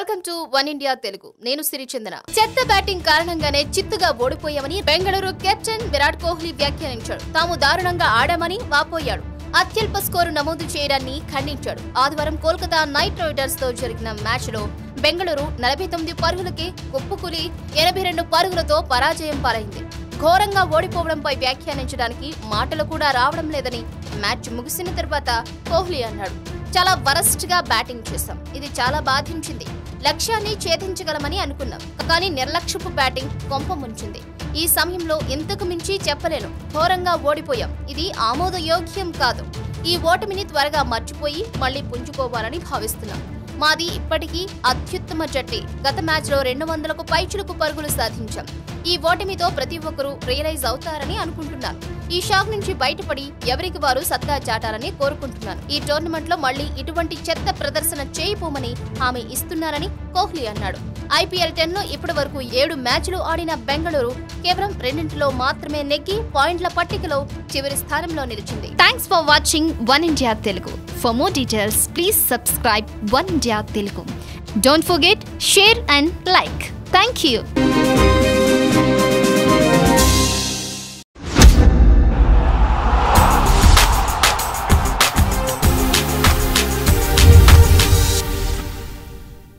Welcome to one India Telugu. నేను సిరిచందన. చెత్త batting కారణంగానే చిత్తుగా ఓడిపోయామని బెంగళూరు కెప్టెన్ విరాట్ కోహ్లీ వ్యాఖ్యానించాడు. తాము దారుణంగా ఆడామని వాపోయాడు. అత్యల్ప స్కోరు నమోదు చేయడాన్ని ఖండించాడు. ఆదివారం కోల్కతా నైట్ రైడర్స్ తో జరిగిన మ్యాచ్ లో బెంగళూరు 49 పరుగులకి కుప్పకూలి 82 పరుగులతో పరాజయం పాలైంది. ఘోరంగా ఓడిపోవడంపై వ్యాఖ్యానించడానికి మాటలు కూడా రావడం లేదని మ్యాచ్ ముగిసిన తర్వాత కోహ్లీ అన్నాడు. చాలా వరస్ట్ గా బ్యాటింగ్ చేశాం. ఇది చాలా బాధించింది. లక్ష్యాన్ని ఛేదించగలమని అనుకున్నాం, కానీ నిర్లక్ష్యపు బ్యాటింగ్ కొంప ముంచింది. ఈ సమయంలో ఇంతకు మించి చెప్పలేను. ఘోరంగా ఓడిపోయాం. ఇది ఆమోదయోగ్యం కాదు. ఈ ఓటమిని త్వరగా మర్చిపోయి మళ్లీ పుంజుకోవాలని భావిస్తున్నాం. మాది ఇప్పటికీ అత్యుత్తమ జట్టే. గత మ్యాచ్ లో 200కు పైచులకు పరుగులు సాధించాం. ఈ ఓటమితో ప్రతి ఒక్కరూ రియలైజ్ అవుతారని అనుకుంటున్నాను. ఈ షాక్ నుంచి బయటపడి ఎవరికి వారు సత్తా చాటాలని కోరుకుంటున్నాను. ఈ టోర్నమెంట్ లో మళ్లీ ఇటువంటి చెత్త ప్రదర్శన చేయబోమని హామీ ఇస్తున్నారని కోహ్లీ అన్నాడు. IPL 10 లో ఇప్పటి వరకు 7 మ్యాచ్లు ఆడిన బెంగళూరు కేవలం 2లో మాత్రమే నెగ్గి పాయింట్ల పట్టికలో చివరి స్థానంలో నిలిచింది. Thanks for watching one India Telugu. For more details please subscribe one India Telugu. Don't forget, share and like. Thank you.